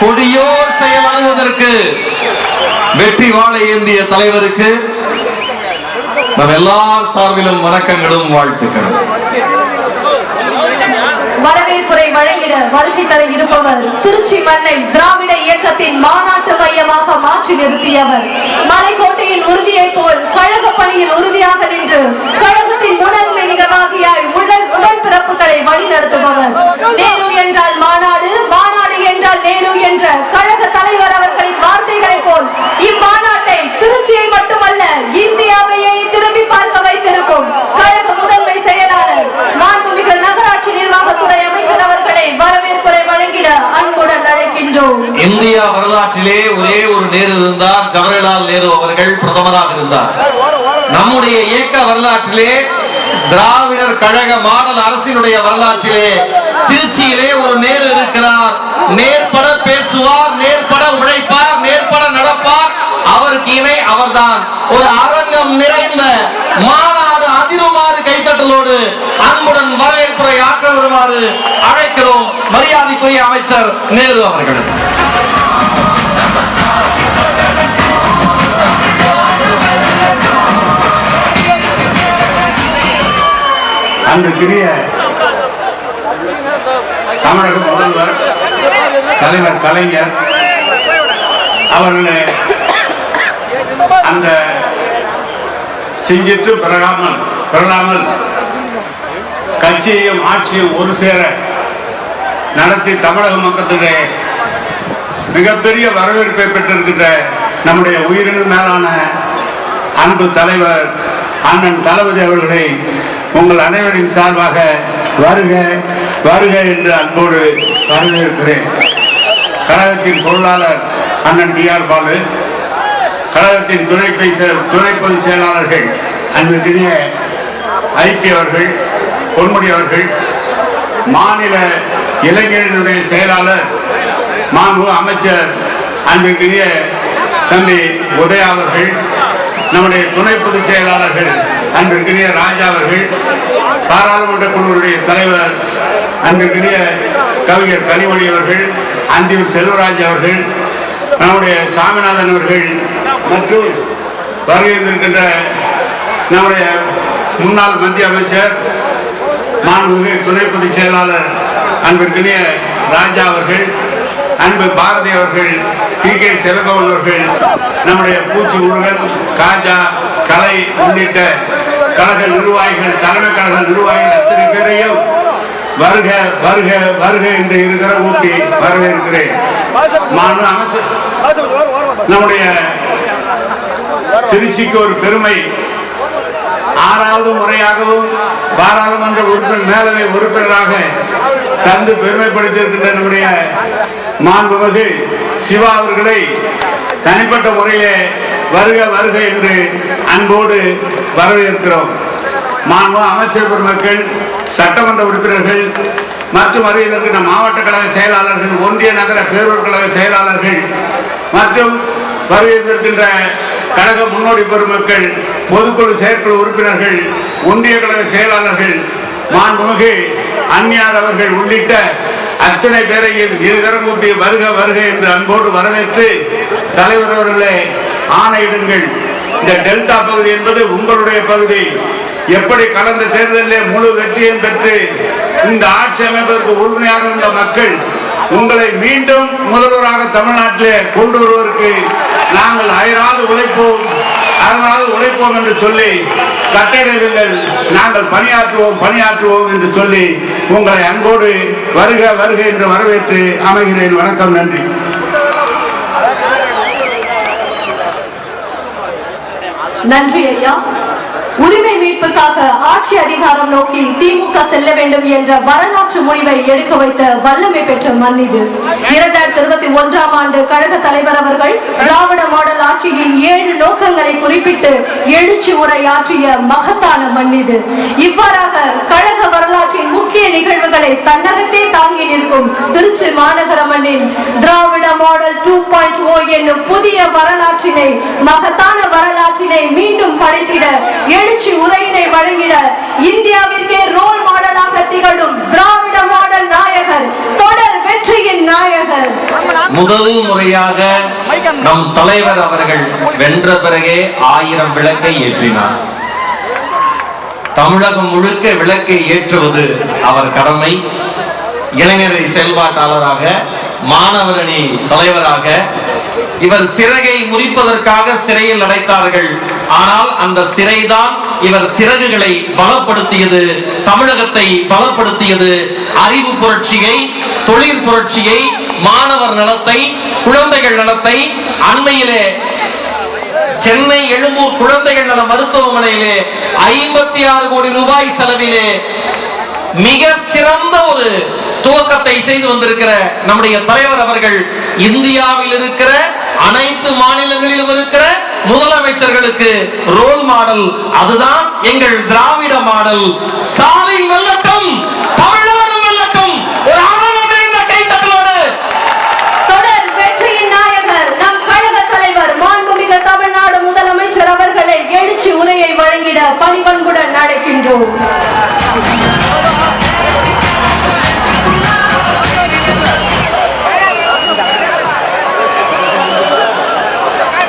கொடியோர் செயலாற்றுவதற்கு வெற்றி வாழை ஏந்திய தலைவருக்கு நம் எல்லார் சார்பிலும் வணக்கங்களும் வாழ்த்துக்களும். வரவேற்புரை வழங்கிட வருகை தர இருப்பவர் திருச்சி மண்ணை திராவிட இயக்கத்தின் மாநாட்டு மையமாக மாற்றி நிறுத்தியவர், மலைக்கோட்டையின் உறுதியை போல் கழக பணியில் உறுதியாக நின்று கழகத்தின் முதன்மை நிகழ்வாகியாய் உடல் பிறப்புகளை வழிநடத்துபவர், நேரு என்றால் மாநாடு, மாநாடு என்றால் நேரு என்ற கழக தலைவர் அவர்களின் வார்த்தைகளை போல் இம்மாநாட்டை திருச்சியை மட்டுமல்ல இந்தியாவையே திரும்பி பார்க்க வைத்திருக்கும் கழக முதன்மை செயலாளர் மாண்புமிகு நகராட்சி நிர்வாகத்துறை அமைச்சர் அவர்களை வரவேற்புரை வழங்கிட அன்புடன் அழைக்கின்றோம். இந்தியா வரலாற்றிலே ஒரே ஒரு நேரு இருந்தார், ஜவஹர்லால் நேரு அவர்கள் பிரதமராக இருந்தார். நம்முடைய இயக்க வரலாற்றிலே திராவிடர் கழக மாடல் அரசினுடைய வரலாற்றிலே திருச்சியிலே ஒரு நேரு இருக்கிறார். நேர்பட பேசுவார், நேர்பட உழைப்பார், நேர்பட நடப்பார். அவருக்கு இணை அவர்தான். ஒரு அரங்கம் நிறைந்த மாநாடு அதிருமாறு கைத்தட்டலோடு அன்புடன் வரவேற்புரை ஆற்ற வருமாறு அழைக்கிறோம் மரியாதைக்குரிய அமைச்சர் நேரு அவர்கள். அன்றைக்குரிய தமிழக முதல்வர் தலைவர் கலைஞர் அவர்கள் அந்த செஞ்சிட்டு பெறாமல் கட்சியையும் ஆட்சியும் ஒரு சேர நடத்தி தமிழக மக்களுடைய மிகப்பெரிய வரவேற்பை பெற்றிருக்கின்ற நம்முடைய உயிரினும் மேலான அன்பு தலைவர் அண்ணன் தளபதி அவர்களை உங்கள் அனைவரின் சார்பாக வருக வருக என்று அன்போடு வரவேற்கிறேன். கழகத்தின் பொருளாளர் அண்ணன் டி.ஆர். பாலு, கழகத்தின் துணை பொதுச் செயலாளர்கள் அன்பிற்கினிய ஐபி அவர்கள், பொன்முடி அவர்கள், மாநில இளைஞர்களுடைய செயலாளர் மாண்பு அமைச்சர் அன்பிற்கினிய தம்பி உதயா அவர்கள், நம்முடைய துணை பொதுச் செயலாளர்கள் அன்பிற்கினிய ராஜா அவர்கள், பாராளுமன்ற குழுவுடைய தலைவர் அன்பிற்கினிய கவிஞர் கனிமொழி அவர்கள், அந்தியூர் செல்வராஜ் அவர்கள், நம்முடைய சாமிநாதன் அவர்கள் மற்றும் வருகின்ற நம்முடைய முன்னாள் மத்திய அமைச்சர் மாண்புமிகு துணை பொதுச் செயலாளர் அன்பிற்கினிய ராஜா அவர்கள், அன்பு பாரதி அவர்கள், பி.கே. செல்வகோவன் அவர்கள், நம்முடைய பூச்சி முருகன், காஜா, கலை உள்ளிட்ட கழக நிர்வாகிகள், தலைமை கழக நிர்வாகிகள் அத்தனை பேரையும் வருக வருக வருக என்று இருக்கிற ஊட்டி வரவேற்கிறேன். நம்முடைய திருச்சிக்கு ஒரு பெருமை, 6வது முறையாகவும் பாராளுமன்ற உறுப்பினர் மேலவை உறுப்பினராக தந்து பெருமைப்படுத்தியிருக்கின்ற நம்முடைய மாண்புமிகு சிவா அவர்களை தனிப்பட்ட முறையிலே வருக வருக என்று அன்போடு வரவேற்கிறோம். மாண்பு அமைச்சர் பெருமக்கள், சட்டமன்ற உறுப்பினர்கள் மற்றும் வருகின்ற மாவட்ட கழக செயலாளர்கள், ஒன்றிய நகர பேரூர் கழக செயலாளர்கள் மற்றும் வருகின்ற கழக முன்னோடி பெருமக்கள், பொதுக்குழு செயற்குழு உறுப்பினர்கள், ஒன்றிய கழக செயலாளர்கள், மாண்புமிகு அந்நியார் அவர்கள் உள்ளிட்ட அத்தனை பேரையும் இருகரம் கூட்டி வருக வருக என்று அன்போடு வரவேற்று, தலைவர் அவர்களே ஆணையிடுங்கள், இந்த டெல்டா பகுதி என்பது உங்களுடைய பகுதி. எப்படி கடந்த தேர்தலில் முழு வெற்றியும் பெற்று இந்த ஆட்சி அமைப்பதற்கு உறுதுணையாக இருந்த மக்கள் உங்களை மீண்டும் முதல்வராக தமிழ்நாட்டிலே கொண்டு வருவதற்கு நாங்கள் அயராது உழைப்போம், அதனால உழைப்போம் என்று சொல்லி கட்டளையிடுங்கள், நாங்கள் பணியாற்றுவோம் என்று சொல்லி உங்களை அன்போடு வருக வருக என்று வரவேற்று அமைகிறேன். வணக்கம், நன்றி. நன்றி ஐயா. உரிமை மீட்புக்காக ஆட்சி அதிகாரம் நோக்கி திமுக செல்ல வேண்டும் என்ற வரலாற்று முடிவை எடுக்க வைத்த வல்லமை பெற்ற மண் இது. 2021ஆம் ஆண்டு கழக தலைவர் அவர்கள் திராவிட மாடல் ஆட்சியின் 7 நோக்கங்களை குறிப்பிட்டு எழுச்சி உரையாற்றிய மகத்தான மண் இது. இவ்வாறாக கழக வரலாற்றின் முக்கிய நிகழ்வுகளை தன்னகத்தே தாங்கி நிற்கும் திருச்சி மாநகர மண்ணில் திராவிட மாடல் 2.0 என்னும் புதிய வரலாற்றினை, மகத்தான வரலாற்றினை மீண்டும் படைத்திட எழுச்சி உரையினை வழங்கிட இந்தியாவிற்கே ரோல் மாடலாக திகழும் திராவிட மாடல் நாயகர், தொடர் வெற்றியின் நாயகர், முதல் முறையாக நம் தலைவர் அவர்கள் வென்ற பிறகே 1000 விளக்கை ஏற்றினார். தமிழகம் முழுக்க விளக்கை ஏற்றுவது அவர் கடமை. இளைஞரை செயல்பாட்டாளராக, மாணவரணி தலைவராக இவர் சிறகை முறிப்பதற்காக சிறையில் அடைத்தார்கள். ஆனால் அந்த சிறைதான் இவர் சிறகுகளை பலப்படுத்தியது, தமிழகத்தை பலப்படுத்தியது. அறிவு புரட்சியை, தொழில் புரட்சியை, மாணவர் நலத்தை, குழந்தைகள் நலத்தை, அண்மையிலே சென்னை எழும்பூர் குழந்தைகள் நல மருத்துவமனையிலே 56 கோடி ரூபாய் செலவிலே மிக சிறந்த ஒரு துவக்கத்தை செய்து வந்திருக்கிற நம்முடைய தலைவர் அவர்கள் இந்தியாவில் இருக்கிற அனைத்து மாநிலங்களிலும் இருக்கிற முதலமைச்சர்களுக்கு ரோல் மாடல். அதுதான் எங்கள் திராவிட மாடல். ஸ்டாலின்